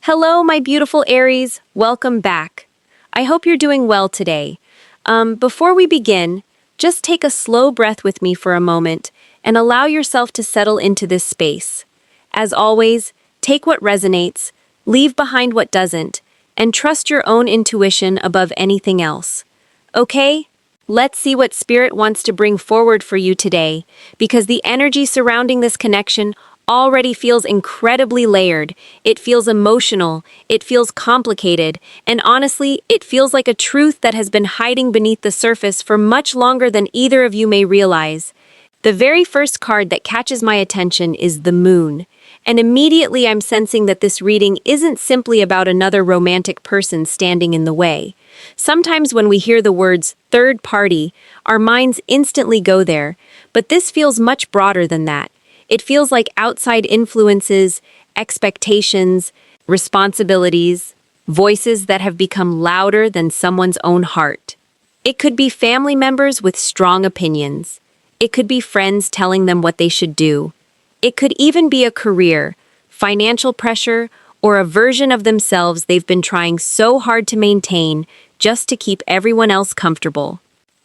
Hello, my beautiful Aries. Welcome back. I hope you're doing well today. Before we begin, just take a slow breath with me for a moment and allow yourself to settle into this space. As always, take what resonates, leave behind what doesn't, and trust your own intuition above anything else. Okay? Let's see what Spirit wants to bring forward for you today, because the energy surrounding this connection already feels incredibly layered. It feels emotional, it feels complicated, and honestly, it feels like a truth that has been hiding beneath the surface for much longer than either of you may realize. The very first card that catches my attention is the Moon, and immediately I'm sensing that this reading isn't simply about another romantic person standing in the way. Sometimes when we hear the words third party, our minds instantly go there, but this feels much broader than that. It feels like outside influences, expectations, responsibilities, voices that have become louder than someone's own heart. It could be family members with strong opinions. It could be friends telling them what they should do. It could even be a career, financial pressure, or a version of themselves they've been trying so hard to maintain just to keep everyone else comfortable.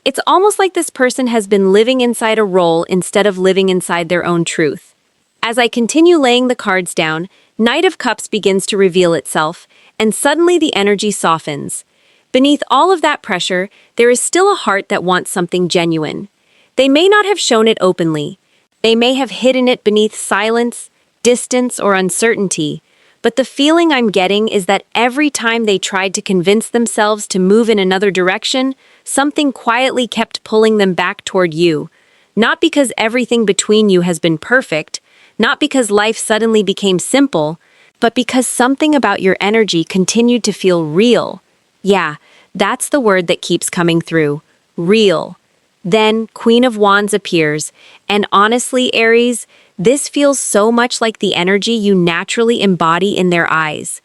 It's almost like this person has been living inside a role instead of living inside their own truth. As I continue laying the cards down, Knight of Cups begins to reveal itself, and suddenly the energy softens. Beneath all of that pressure, there is still a heart that wants something genuine. They may not have shown it openly. They may have hidden it beneath silence, distance, or uncertainty. But the feeling I'm getting is that every time they tried to convince themselves to move in another direction, something quietly kept pulling them back toward you. Not because everything between you has been perfect, not because life suddenly became simple, but because something about your energy continued to feel real. Yeah, that's the word that keeps coming through. Real. Then Queen of Wands appears, and honestly, Aries, this feels so much like the energy you naturally embody in their eyes.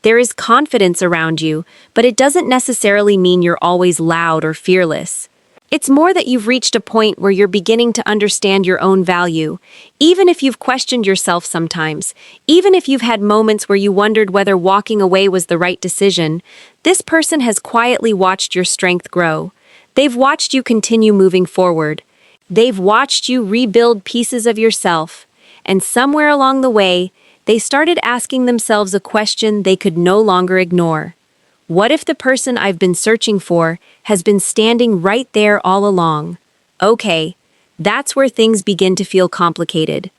There is confidence around you, but it doesn't necessarily mean you're always loud or fearless. It's more that you've reached a point where you're beginning to understand your own value, even if you've questioned yourself sometimes, even if you've had moments where you wondered whether walking away was the right decision. This person has quietly watched your strength grow. They've watched you continue moving forward. They've watched you rebuild pieces of yourself, and somewhere along the way, they started asking themselves a question they could no longer ignore. What if the person I've been searching for has been standing right there all along? Okay, that's where things begin to feel complicated.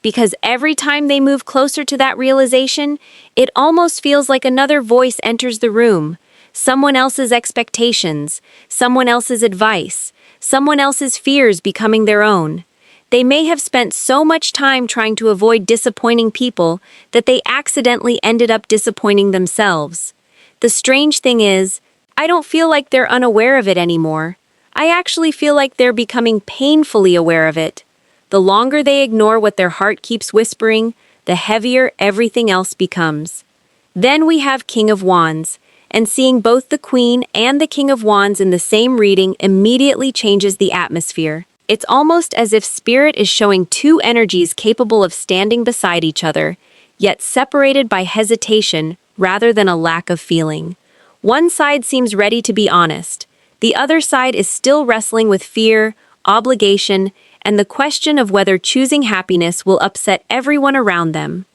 Because every time they move closer to that realization, it almost feels like another voice enters the room. Someone else's expectations, someone else's advice, someone else's fears becoming their own. They may have spent so much time trying to avoid disappointing people that they accidentally ended up disappointing themselves. The strange thing is, I don't feel like they're unaware of it anymore. I actually feel like they're becoming painfully aware of it. The longer they ignore what their heart keeps whispering, the heavier everything else becomes. Then we have King of Wands, and seeing both the Queen and the King of Wands in the same reading immediately changes the atmosphere. It's almost as if Spirit is showing two energies capable of standing beside each other, yet separated by hesitation rather than a lack of feeling. One side seems ready to be honest. The other side is still wrestling with fear, obligation, and the question of whether choosing happiness will upset everyone around them.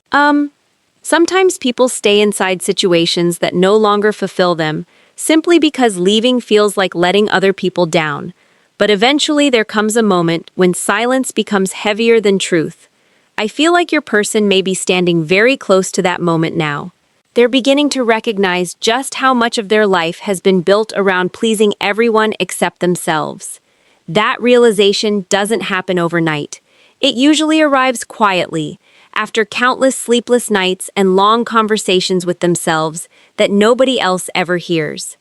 Sometimes people stay inside situations that no longer fulfill them, simply because leaving feels like letting other people down. But eventually there comes a moment when silence becomes heavier than truth. I feel like your person may be standing very close to that moment now. They're beginning to recognize just how much of their life has been built around pleasing everyone except themselves. That realization doesn't happen overnight. It usually arrives quietly, after countless sleepless nights and long conversations with themselves that nobody else ever hears.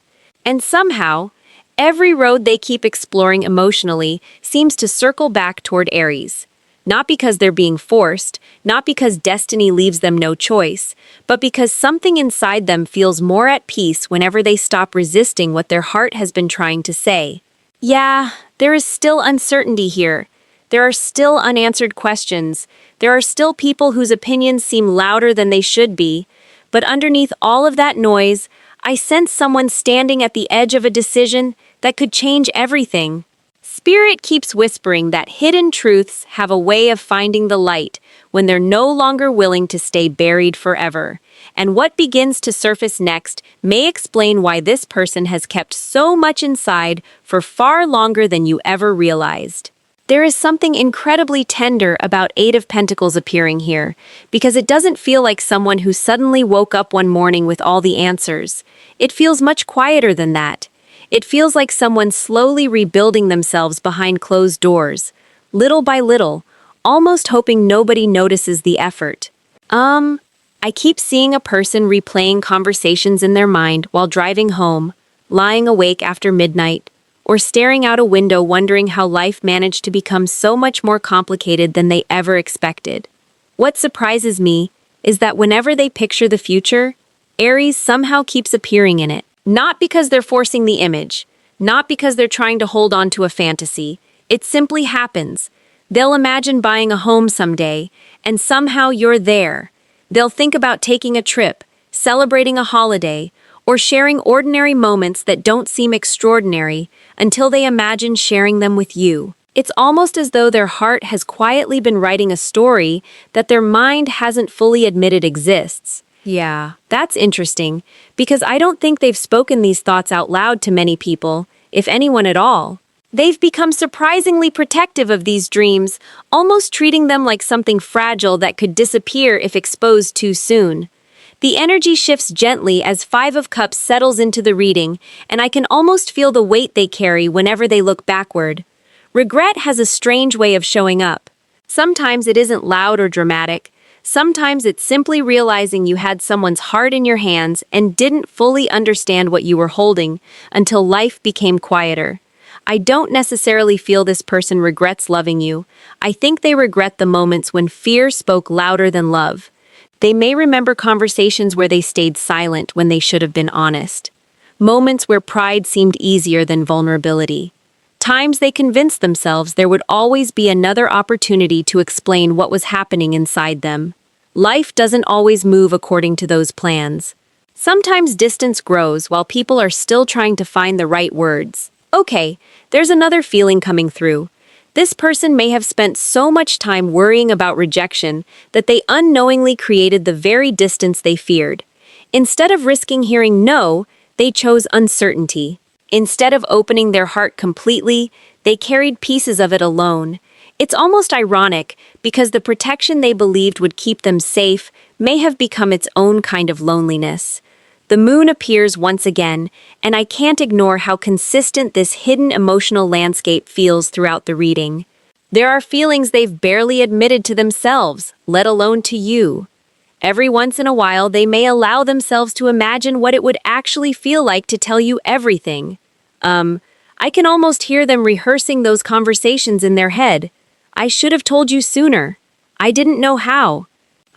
And somehow, every road they keep exploring emotionally seems to circle back toward Aries. Not because they're being forced, not because destiny leaves them no choice, but because something inside them feels more at peace whenever they stop resisting what their heart has been trying to say. Yeah, there is still uncertainty here. There are still unanswered questions. There are still people whose opinions seem louder than they should be. But underneath all of that noise, I sense someone standing at the edge of a decision that could change everything. Spirit keeps whispering that hidden truths have a way of finding the light when they're no longer willing to stay buried forever. And what begins to surface next may explain why this person has kept so much inside for far longer than you ever realized. There is something incredibly tender about Eight of Pentacles appearing here, because it doesn't feel like someone who suddenly woke up one morning with all the answers. It feels much quieter than that. It feels like someone slowly rebuilding themselves behind closed doors, little by little, almost hoping nobody notices the effort. I keep seeing a person replaying conversations in their mind while driving home, lying awake after midnight, or staring out a window wondering how life managed to become so much more complicated than they ever expected. What surprises me is that whenever they picture the future, Aries somehow keeps appearing in it. Not because they're forcing the image, not because they're trying to hold on to a fantasy. It simply happens. They'll imagine buying a home someday, and somehow you're there. They'll think about taking a trip, celebrating a holiday, or sharing ordinary moments that don't seem extraordinary until they imagine sharing them with you. It's almost as though their heart has quietly been writing a story that their mind hasn't fully admitted exists. Yeah, that's interesting, because I don't think they've spoken these thoughts out loud to many people, if anyone at all. They've become surprisingly protective of these dreams, almost treating them like something fragile that could disappear if exposed too soon. The energy shifts gently as Five of Cups settles into the reading, and I can almost feel the weight they carry whenever they look backward. Regret has a strange way of showing up. Sometimes it isn't loud or dramatic. Sometimes it's simply realizing you had someone's heart in your hands and didn't fully understand what you were holding until life became quieter. I don't necessarily feel this person regrets loving you. I think they regret the moments when fear spoke louder than love. They may remember conversations where they stayed silent when they should have been honest. Moments where pride seemed easier than vulnerability. Times they convinced themselves there would always be another opportunity to explain what was happening inside them. Life doesn't always move according to those plans. Sometimes distance grows while people are still trying to find the right words. Okay, there's another feeling coming through. This person may have spent so much time worrying about rejection that they unknowingly created the very distance they feared. Instead of risking hearing no, they chose uncertainty. Instead of opening their heart completely, they carried pieces of it alone. It's almost ironic because the protection they believed would keep them safe may have become its own kind of loneliness. The moon appears once again, and I can't ignore how consistent this hidden emotional landscape feels throughout the reading. There are feelings they've barely admitted to themselves, let alone to you. Every once in a while, they may allow themselves to imagine what it would actually feel like to tell you everything. I can almost hear them rehearsing those conversations in their head. I should have told you sooner. I didn't know how.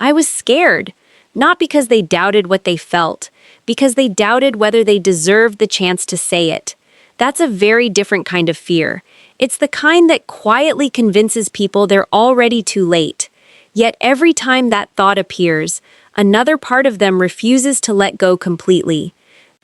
I was scared, not because they doubted what they felt, because they doubted whether they deserved the chance to say it. That's a very different kind of fear. It's the kind that quietly convinces people they're already too late. Yet every time that thought appears, another part of them refuses to let go completely.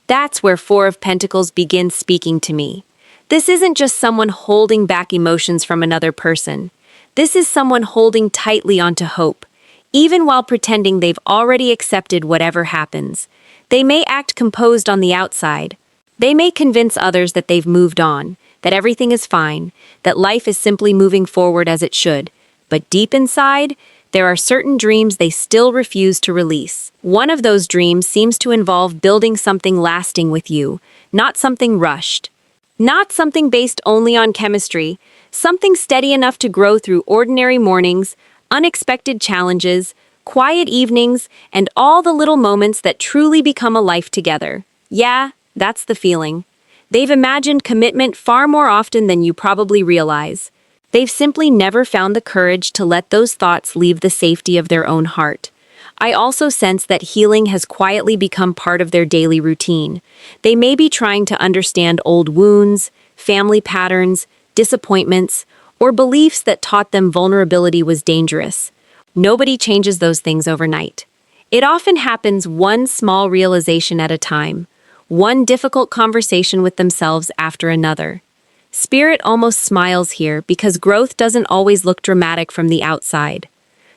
That's where Four of Pentacles begins speaking to me. This isn't just someone holding back emotions from another person. This is someone holding tightly onto hope, even while pretending they've already accepted whatever happens. They may act composed on the outside. They may convince others that they've moved on, that everything is fine, that life is simply moving forward as it should. But deep inside, there are certain dreams they still refuse to release. One of those dreams seems to involve building something lasting with you, not something rushed. Not something based only on chemistry, something steady enough to grow through ordinary mornings, unexpected challenges, quiet evenings, and all the little moments that truly become a life together. Yeah, that's the feeling. They've imagined commitment far more often than you probably realize. They've simply never found the courage to let those thoughts leave the safety of their own heart. I also sense that healing has quietly become part of their daily routine. They may be trying to understand old wounds, family patterns, disappointments, or beliefs that taught them vulnerability was dangerous. Nobody changes those things overnight. It often happens one small realization at a time, one difficult conversation with themselves after another. Spirit almost smiles here because growth doesn't always look dramatic from the outside.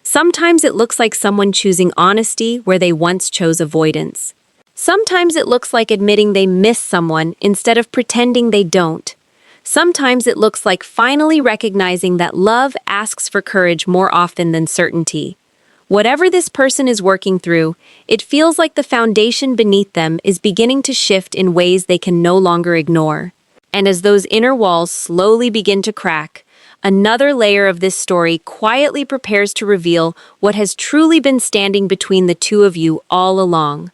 Sometimes it looks like someone choosing honesty where they once chose avoidance. Sometimes it looks like admitting they miss someone instead of pretending they don't. Sometimes it looks like finally recognizing that love asks for courage more often than certainty. Whatever this person is working through, it feels like the foundation beneath them is beginning to shift in ways they can no longer ignore. And as those inner walls slowly begin to crack, another layer of this story quietly prepares to reveal what has truly been standing between the two of you all along.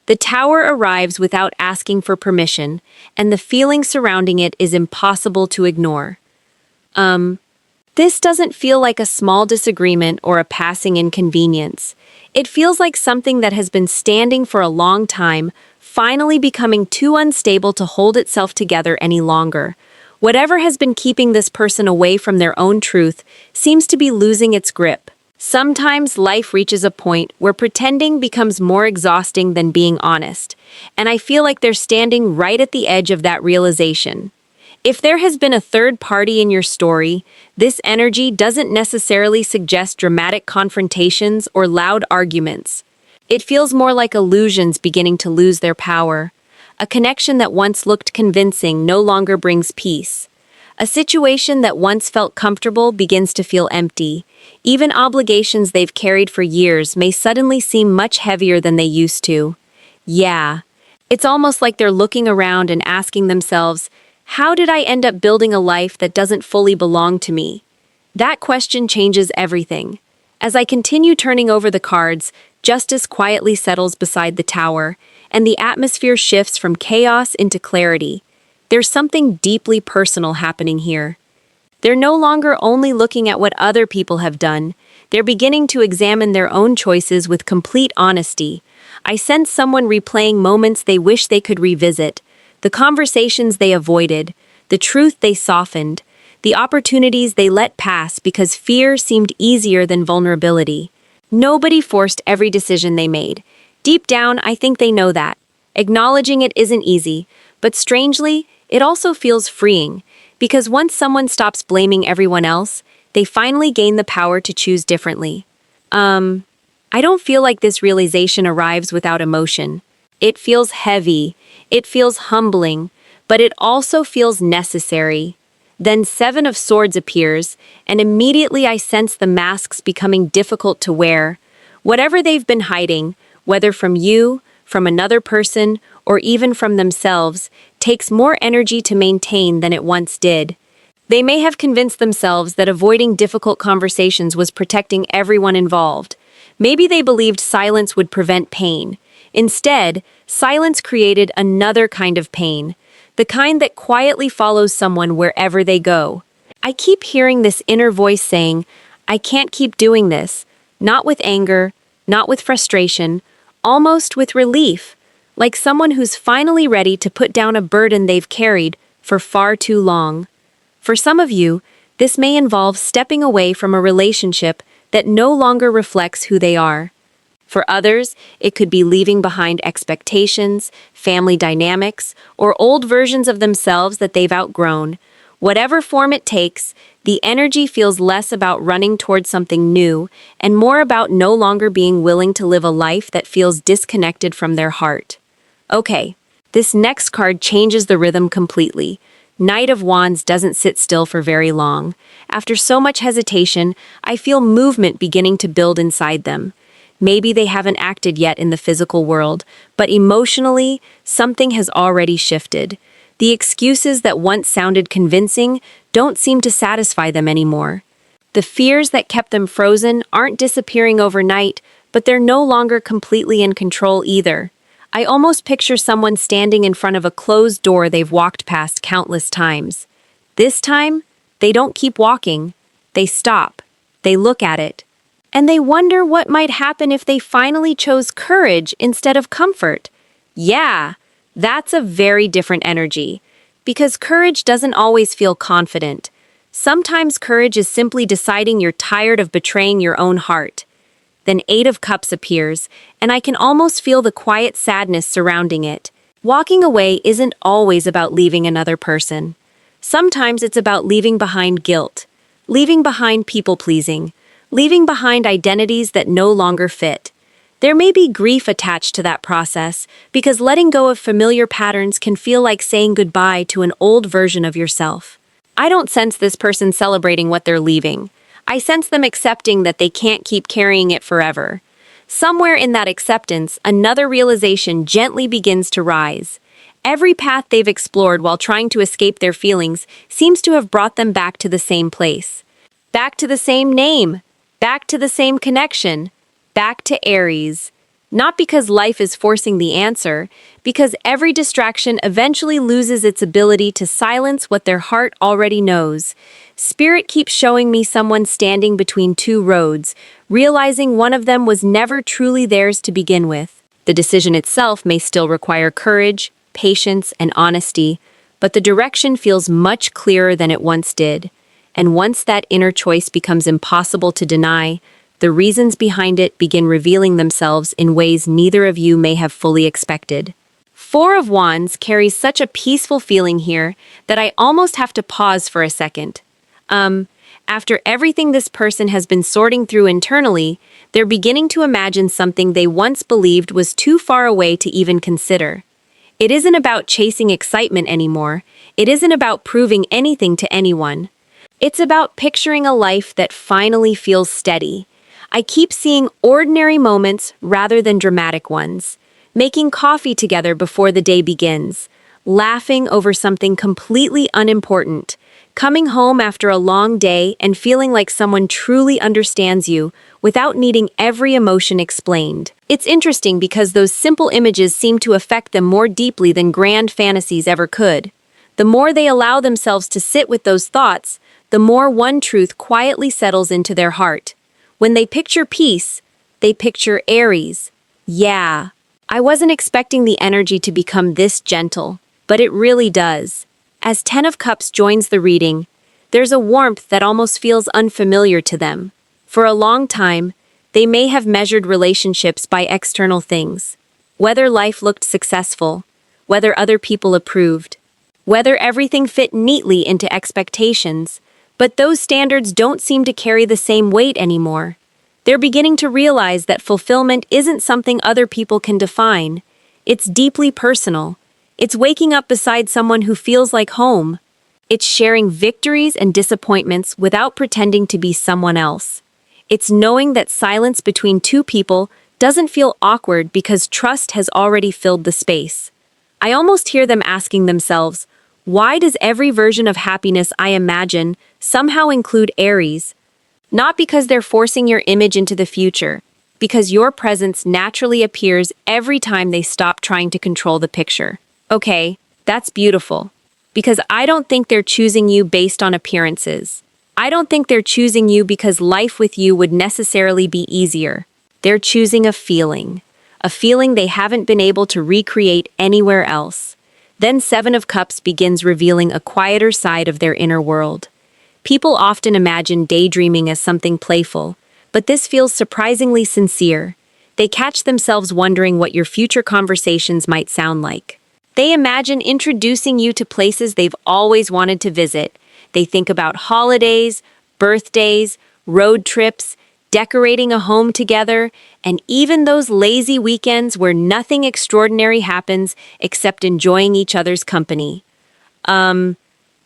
The tower arrives without asking for permission, and the feeling surrounding it is impossible to ignore. This doesn't feel like a small disagreement or a passing inconvenience. It feels like something that has been standing for a long time, finally becoming too unstable to hold itself together any longer. Whatever has been keeping this person away from their own truth seems to be losing its grip. Sometimes life reaches a point where pretending becomes more exhausting than being honest, and I feel like they're standing right at the edge of that realization. If there has been a third party in your story, this energy doesn't necessarily suggest dramatic confrontations or loud arguments. It feels more like illusions beginning to lose their power. A connection that once looked convincing no longer brings peace. A situation that once felt comfortable begins to feel empty. Even obligations they've carried for years may suddenly seem much heavier than they used to. Yeah, it's almost like they're looking around and asking themselves, how did I end up building a life that doesn't fully belong to me? That question changes everything. As I continue turning over the cards, justice quietly settles beside the tower, and the atmosphere shifts from chaos into clarity. There's something deeply personal happening here. They're no longer only looking at what other people have done, they're beginning to examine their own choices with complete honesty. I sense someone replaying moments they wish they could revisit, the conversations they avoided, the truth they softened, the opportunities they let pass because fear seemed easier than vulnerability. Nobody forced every decision they made. Deep down, I think they know that. Acknowledging it isn't easy, but strangely, it also feels freeing, because once someone stops blaming everyone else, they finally gain the power to choose differently. I don't feel like this realization arrives without emotion. It feels heavy, it feels humbling, but it also feels necessary. Then Seven of Swords appears, and immediately I sense the masks becoming difficult to wear. Whatever they've been hiding, whether from you, from another person, or even from themselves, takes more energy to maintain than it once did. They may have convinced themselves that avoiding difficult conversations was protecting everyone involved. Maybe they believed silence would prevent pain. Instead, silence created another kind of pain, the kind that quietly follows someone wherever they go. I keep hearing this inner voice saying, I can't keep doing this, not with anger, not with frustration, almost with relief, like someone who's finally ready to put down a burden they've carried for far too long. For some of you, this may involve stepping away from a relationship that no longer reflects who they are. For others, it could be leaving behind expectations, family dynamics, or old versions of themselves that they've outgrown. Whatever form it takes, the energy feels less about running towards something new and more about no longer being willing to live a life that feels disconnected from their heart. Okay, this next card changes the rhythm completely. Knight of Wands doesn't sit still for very long. After so much hesitation, I feel movement beginning to build inside them. Maybe they haven't acted yet in the physical world, but emotionally, something has already shifted. The excuses that once sounded convincing don't seem to satisfy them anymore. The fears that kept them frozen aren't disappearing overnight, but they're no longer completely in control either. I almost picture someone standing in front of a closed door they've walked past countless times. This time, they don't keep walking. They stop. They look at it. And they wonder what might happen if they finally chose courage instead of comfort. Yeah, that's a very different energy. Because courage doesn't always feel confident. Sometimes courage is simply deciding you're tired of betraying your own heart. Then Eight of Cups appears, and I can almost feel the quiet sadness surrounding it. Walking away isn't always about leaving another person. Sometimes it's about leaving behind guilt, leaving behind people-pleasing, leaving behind identities that no longer fit. There may be grief attached to that process, because letting go of familiar patterns can feel like saying goodbye to an old version of yourself. I don't sense this person celebrating what they're leaving. I sense them accepting that they can't keep carrying it forever. Somewhere in that acceptance, another realization gently begins to rise. Every path they've explored while trying to escape their feelings seems to have brought them back to the same place. Back to the same name. Back to the same connection. Back to Aries. Not because life is forcing the answer, because every distraction eventually loses its ability to silence what their heart already knows. Spirit keeps showing me someone standing between two roads, realizing one of them was never truly theirs to begin with. The decision itself may still require courage, patience, and honesty, but the direction feels much clearer than it once did. And once that inner choice becomes impossible to deny, the reasons behind it begin revealing themselves in ways neither of you may have fully expected. Four of Wands carries such a peaceful feeling here that I almost have to pause for a second. After everything this person has been sorting through internally, they're beginning to imagine something they once believed was too far away to even consider. It isn't about chasing excitement anymore. It isn't about proving anything to anyone. It's about picturing a life that finally feels steady. I keep seeing ordinary moments rather than dramatic ones. Making coffee together before the day begins. Laughing over something completely unimportant. Coming home after a long day and feeling like someone truly understands you without needing every emotion explained. It's interesting because those simple images seem to affect them more deeply than grand fantasies ever could. The more they allow themselves to sit with those thoughts, the more one truth quietly settles into their heart. When they picture peace, they picture Aries. Yeah, I wasn't expecting the energy to become this gentle, but it really does. As Ten of Cups joins the reading, there's a warmth that almost feels unfamiliar to them. For a long time, they may have measured relationships by external things. Whether life looked successful, whether other people approved, whether everything fit neatly into expectations, but those standards don't seem to carry the same weight anymore. They're beginning to realize that fulfillment isn't something other people can define. It's deeply personal. It's waking up beside someone who feels like home. It's sharing victories and disappointments without pretending to be someone else. It's knowing that silence between two people doesn't feel awkward because trust has already filled the space. I almost hear them asking themselves, why does every version of happiness I imagine somehow include Aries? Not because they're forcing your image into the future, because your presence naturally appears every time they stop trying to control the picture. Okay, that's beautiful. Because I don't think they're choosing you based on appearances. I don't think they're choosing you because life with you would necessarily be easier. They're choosing a feeling they haven't been able to recreate anywhere else. Then Seven of Cups begins revealing a quieter side of their inner world. People often imagine daydreaming as something playful, but this feels surprisingly sincere. They catch themselves wondering what your future conversations might sound like. They imagine introducing you to places they've always wanted to visit. They think about holidays, birthdays, road trips, decorating a home together, and even those lazy weekends where nothing extraordinary happens except enjoying each other's company.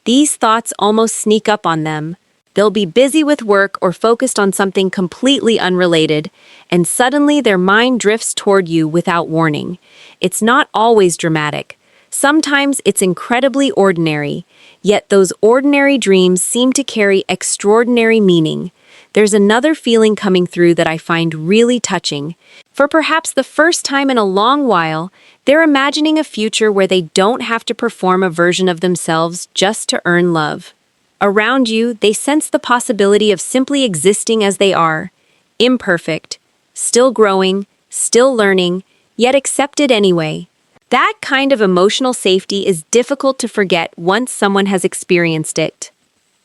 These thoughts almost sneak up on them. They'll be busy with work or focused on something completely unrelated, and suddenly their mind drifts toward you without warning. It's not always dramatic. Sometimes it's incredibly ordinary, yet those ordinary dreams seem to carry extraordinary meaning. There's another feeling coming through that I find really touching. For perhaps the first time in a long while, they're imagining a future where they don't have to perform a version of themselves just to earn love. Around you, they sense the possibility of simply existing as they are, imperfect, still growing, still learning, yet accepted anyway. That kind of emotional safety is difficult to forget once someone has experienced it.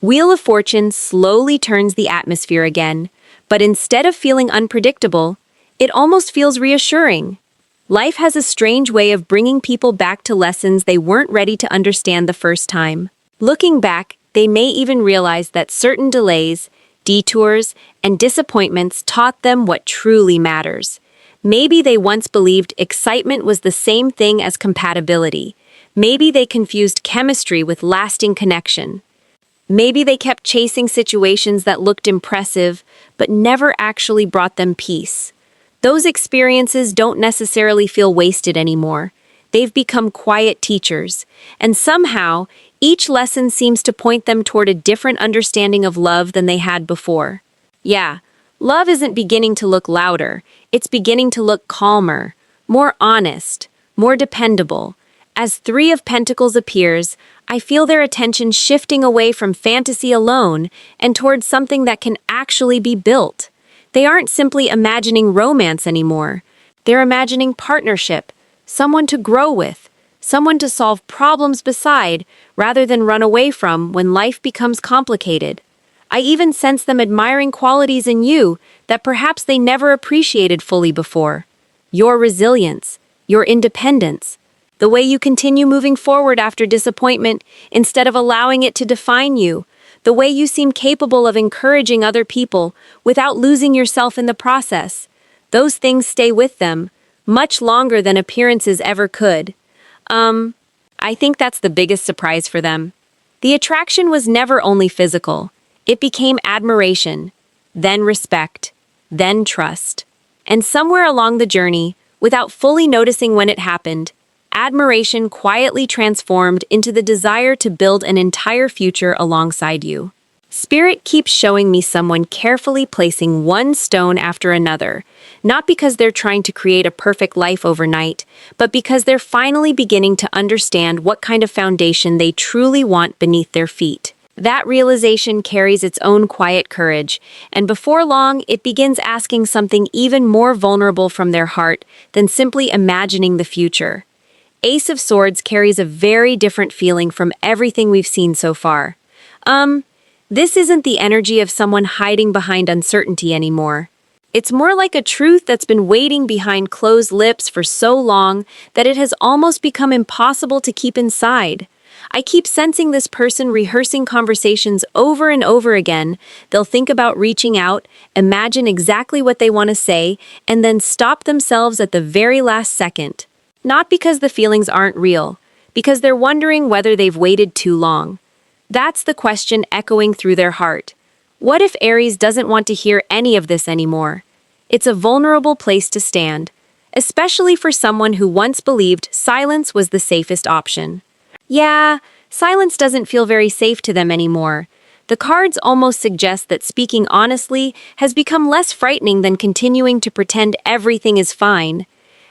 Wheel of Fortune slowly turns the atmosphere again, But instead of feeling unpredictable, it almost feels reassuring. Life has a strange way of bringing people back to lessons they weren't ready to understand the first time. Looking back, they may even realize that certain delays, detours, and disappointments taught them what truly matters. Maybe they once believed excitement was the same thing as compatibility. Maybe they confused chemistry with lasting connection. Maybe they kept chasing situations that looked impressive, but never actually brought them peace. Those experiences don't necessarily feel wasted anymore. They've become quiet teachers, and somehow, each lesson seems to point them toward a different understanding of love than they had before. Yeah, love isn't beginning to look louder, it's beginning to look calmer, more honest, more dependable. As Three of Pentacles appears, I feel their attention shifting away from fantasy alone and towards something that can actually be built. They aren't simply imagining romance anymore. They're imagining partnership, someone to grow with, someone to solve problems beside, rather than run away from when life becomes complicated. I even sense them admiring qualities in you that perhaps they never appreciated fully before. Your resilience, your independence, the way you continue moving forward after disappointment instead of allowing it to define you, the way you seem capable of encouraging other people without losing yourself in the process. Those things stay with them much longer than appearances ever could. I think that's the biggest surprise for them. The attraction was never only physical. It became admiration, then respect, then trust. And somewhere along the journey, without fully noticing when it happened, admiration quietly transformed into the desire to build an entire future alongside you. Spirit keeps showing me someone carefully placing one stone after another, not because they're trying to create a perfect life overnight, but because they're finally beginning to understand what kind of foundation they truly want beneath their feet. That realization carries its own quiet courage, and before long, it begins asking something even more vulnerable from their heart than simply imagining the future. Ace of Swords carries a very different feeling from everything we've seen so far. This isn't the energy of someone hiding behind uncertainty anymore. It's more like a truth that's been waiting behind closed lips for so long that it has almost become impossible to keep inside. I keep sensing this person rehearsing conversations over and over again. They'll think about reaching out, imagine exactly what they want to say, and then stop themselves at the very last second. Not because the feelings aren't real, because they're wondering whether they've waited too long. That's the question echoing through their heart. What if Aries doesn't want to hear any of this anymore? It's a vulnerable place to stand, especially for someone who once believed silence was the safest option. Yeah, silence doesn't feel very safe to them anymore. The cards almost suggest that speaking honestly has become less frightening than continuing to pretend everything is fine.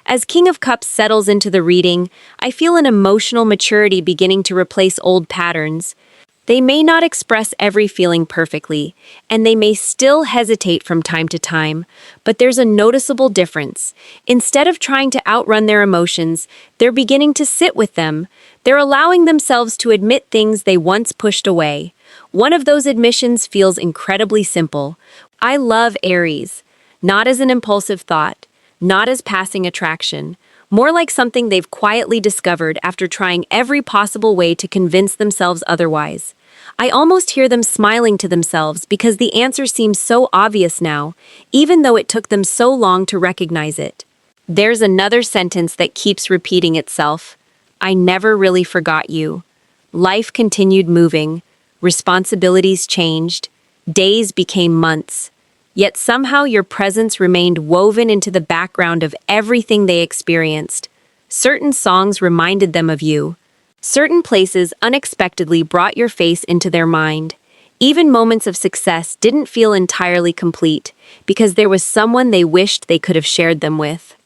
As King of Cups settles into the reading, I feel an emotional maturity beginning to replace old patterns. They may not express every feeling perfectly, and they may still hesitate from time to time, but there's a noticeable difference. Instead of trying to outrun their emotions, they're beginning to sit with them. They're allowing themselves to admit things they once pushed away. One of those admissions feels incredibly simple. I love Aries, not as an impulsive thought, not as passing attraction, more like something they've quietly discovered after trying every possible way to convince themselves otherwise. I almost hear them smiling to themselves because the answer seems so obvious now, even though it took them so long to recognize it. There's another sentence that keeps repeating itself. I never really forgot you. Life continued moving, responsibilities changed, days became months. Yet somehow your presence remained woven into the background of everything they experienced. Certain songs reminded them of you. Certain places unexpectedly brought your face into their mind. Even moments of success didn't feel entirely complete because there was someone they wished they could have shared them with.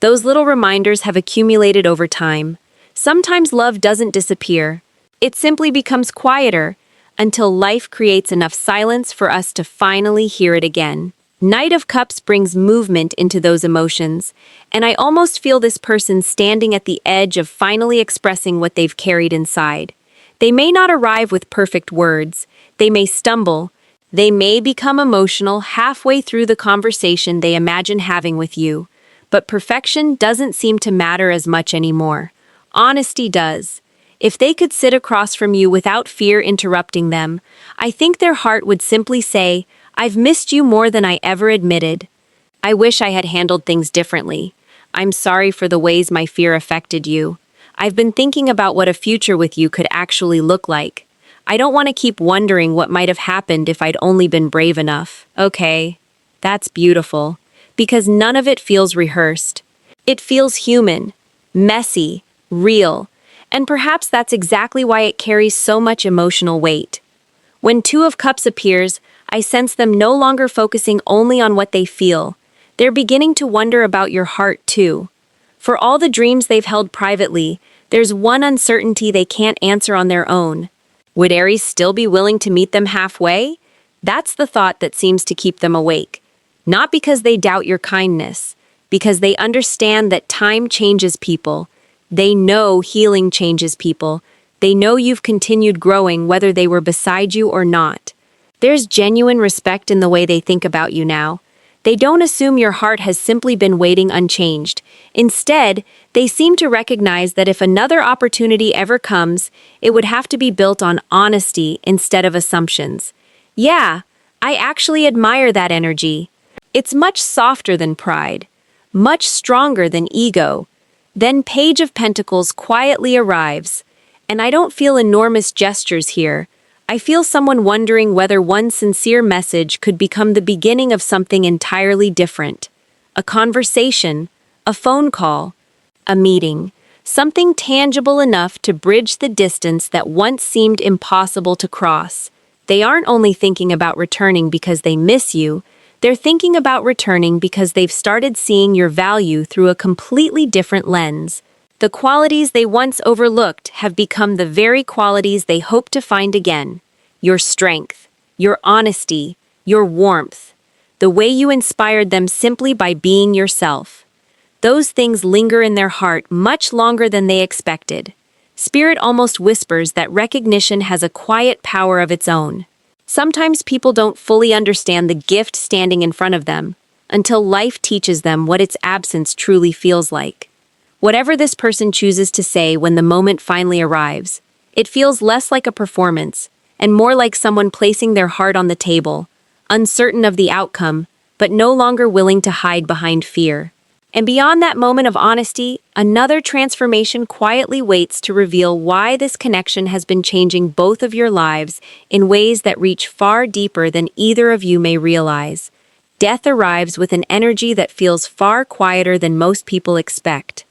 Those little reminders have accumulated over time. Sometimes love doesn't disappear. It simply becomes quieter until life creates enough silence for us to finally hear it again. Knight of Cups brings movement into those emotions, and I almost feel this person standing at the edge of finally expressing what they've carried inside. They may not arrive with perfect words, they may stumble, They may become emotional halfway through the conversation they imagine having with you, but perfection doesn't seem to matter as much anymore. Honesty does. If they could sit across from you without fear interrupting them, I think their heart would simply say, "I've missed you more than I ever admitted. I wish I had handled things differently. I'm sorry for the ways my fear affected you. I've been thinking about what a future with you could actually look like. I don't want to keep wondering what might have happened if I'd only been brave enough." Okay, that's beautiful, because none of it feels rehearsed. It feels human, messy, real, and perhaps that's exactly why it carries so much emotional weight. When Two of Cups appears, I sense them no longer focusing only on what they feel. They're beginning to wonder about your heart, too. For all the dreams they've held privately, there's one uncertainty they can't answer on their own. Would Aries still be willing to meet them halfway? That's the thought that seems to keep them awake. Not because they doubt your kindness, because they understand that time changes people. They know healing changes people. They know you've continued growing whether they were beside you or not. There's genuine respect in the way they think about you now. They don't assume your heart has simply been waiting unchanged. Instead, they seem to recognize that if another opportunity ever comes, it would have to be built on honesty instead of assumptions. Yeah, I actually admire that energy. It's much softer than pride, much stronger than ego. Then Page of Pentacles quietly arrives, and I don't feel enormous gestures here. I feel someone wondering whether one sincere message could become the beginning of something entirely different. A conversation, a phone call, a meeting, something tangible enough to bridge the distance that once seemed impossible to cross. They aren't only thinking about returning because they miss you, they're thinking about returning because they've started seeing your value through a completely different lens. The qualities they once overlooked have become the very qualities they hope to find again. Your strength, your honesty, your warmth, the way you inspired them simply by being yourself. Those things linger in their heart much longer than they expected. Spirit almost whispers that recognition has a quiet power of its own. Sometimes people don't fully understand the gift standing in front of them until life teaches them what its absence truly feels like. Whatever this person chooses to say when the moment finally arrives, it feels less like a performance and more like someone placing their heart on the table, uncertain of the outcome, but no longer willing to hide behind fear. And beyond that moment of honesty, another transformation quietly waits to reveal why this connection has been changing both of your lives in ways that reach far deeper than either of you may realize. Death arrives with an energy that feels far quieter than most people expect.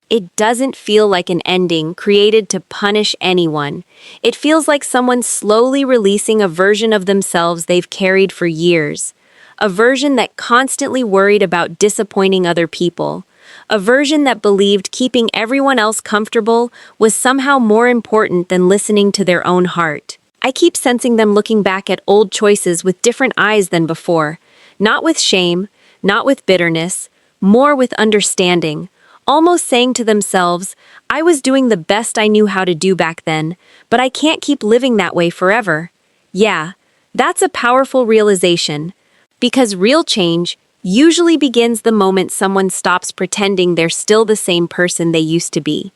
It doesn't feel like an ending created to punish anyone. It feels like someone slowly releasing a version of themselves they've carried for years. A version that constantly worried about disappointing other people. A version that believed keeping everyone else comfortable was somehow more important than listening to their own heart. I keep sensing them looking back at old choices with different eyes than before. Not with shame, not with bitterness, more with understanding. Almost saying to themselves, "I was doing the best I knew how to do back then, but I can't keep living that way forever." Yeah, that's a powerful realization, because real change usually begins the moment someone stops pretending they're still the same person they used to be.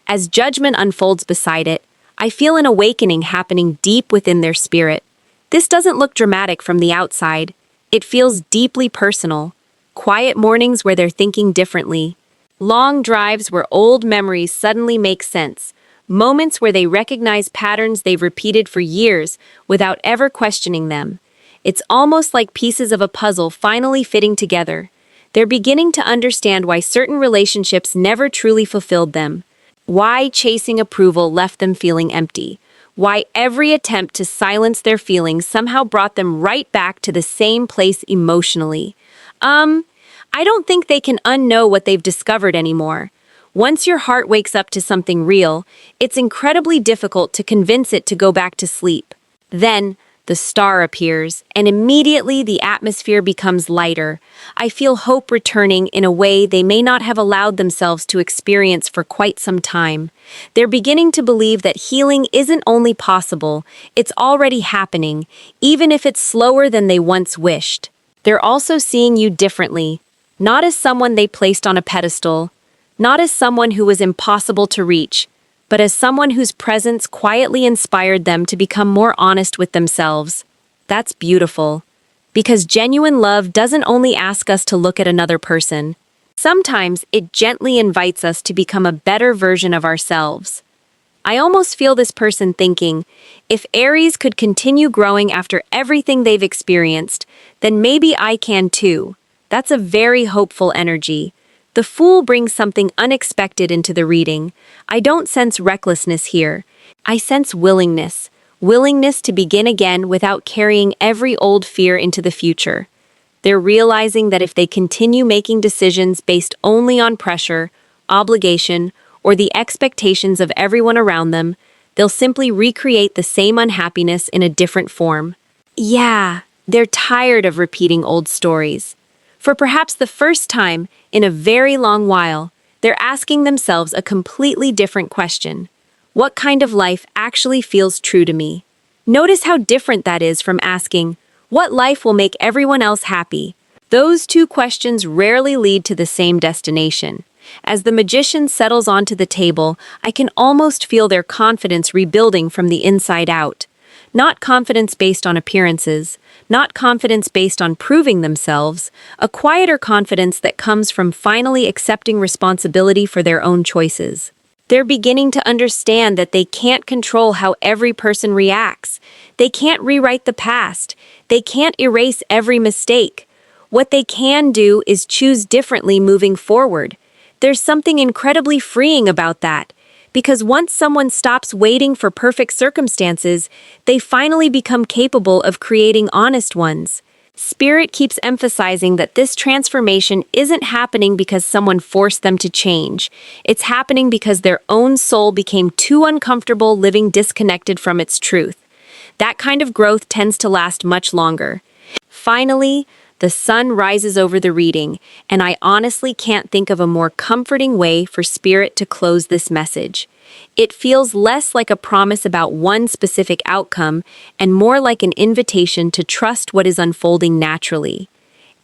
As judgment unfolds beside it, I feel an awakening happening deep within their spirit. This doesn't look dramatic from the outside. It feels deeply personal. Quiet mornings where they're thinking differently. Long drives where old memories suddenly make sense. Moments where they recognize patterns they've repeated for years without ever questioning them. It's almost like pieces of a puzzle finally fitting together. They're beginning to understand why certain relationships never truly fulfilled them. Why chasing approval left them feeling empty. Why every attempt to silence their feelings somehow brought them right back to the same place emotionally. I don't think they can unknow what they've discovered anymore. Once your heart wakes up to something real, it's incredibly difficult to convince it to go back to sleep. Then, The star appears, and immediately the atmosphere becomes lighter. I feel hope returning in a way they may not have allowed themselves to experience for quite some time. They're beginning to believe that healing isn't only possible, it's already happening, even if it's slower than they once wished. They're also seeing you differently, not as someone they placed on a pedestal, not as someone who was impossible to reach, but as someone whose presence quietly inspired them to become more honest with themselves. That's beautiful. Because genuine love doesn't only ask us to look at another person. Sometimes it gently invites us to become a better version of ourselves. I almost feel this person thinking, if Aries could continue growing after everything they've experienced, then maybe I can too. That's a very hopeful energy. The Fool brings something unexpected into the reading. I don't sense recklessness here. I sense willingness. Willingness to begin again without carrying every old fear into the future. They're realizing that if they continue making decisions based only on pressure, obligation, or the expectations of everyone around them, they'll simply recreate the same unhappiness in a different form. Yeah, they're tired of repeating old stories. For perhaps the first time in a very long while, they're asking themselves a completely different question. What kind of life actually feels true to me? Notice how different that is from asking, what life will make everyone else happy? Those two questions rarely lead to the same destination. As the magician settles onto the table, I can almost feel their confidence rebuilding from the inside out. Not confidence based on appearances, not confidence based on proving themselves, a quieter confidence that comes from finally accepting responsibility for their own choices. They're beginning to understand that they can't control how every person reacts. They can't rewrite the past. They can't erase every mistake. What they can do is choose differently moving forward. There's something incredibly freeing about that. Because once someone stops waiting for perfect circumstances, they finally become capable of creating honest ones. Spirit keeps emphasizing that this transformation isn't happening because someone forced them to change. It's happening because their own soul became too uncomfortable living disconnected from its truth. That kind of growth tends to last much longer. Finally, the sun rises over the reading, and I honestly can't think of a more comforting way for Spirit to close this message. It feels less like a promise about one specific outcome and more like an invitation to trust what is unfolding naturally.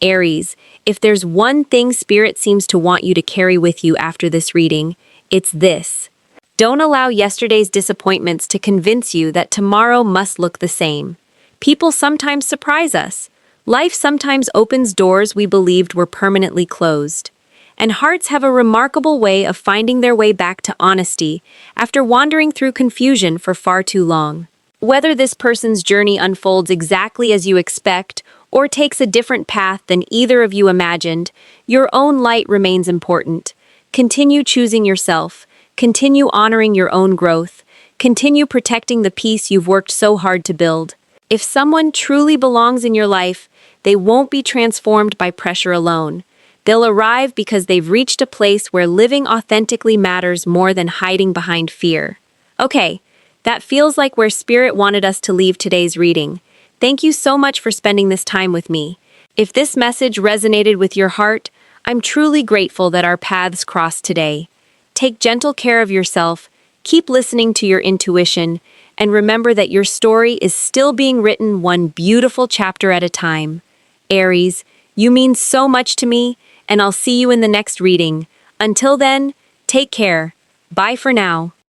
Aries, if there's one thing Spirit seems to want you to carry with you after this reading, it's this. Don't allow yesterday's disappointments to convince you that tomorrow must look the same. People sometimes surprise us. Life sometimes opens doors we believed were permanently closed. And hearts have a remarkable way of finding their way back to honesty after wandering through confusion for far too long. Whether this person's journey unfolds exactly as you expect or takes a different path than either of you imagined, your own light remains important. Continue choosing yourself. Continue honoring your own growth. Continue protecting the peace you've worked so hard to build. If someone truly belongs in your life, they won't be transformed by pressure alone. They'll arrive because they've reached a place where living authentically matters more than hiding behind fear. Okay, that feels like where Spirit wanted us to leave today's reading. Thank you so much for spending this time with me. If this message resonated with your heart, I'm truly grateful that our paths crossed today. Take gentle care of yourself, keep listening to your intuition, and remember that your story is still being written one beautiful chapter at a time. Aries, you mean so much to me, and I'll see you in the next reading. Until then, take care. Bye for now.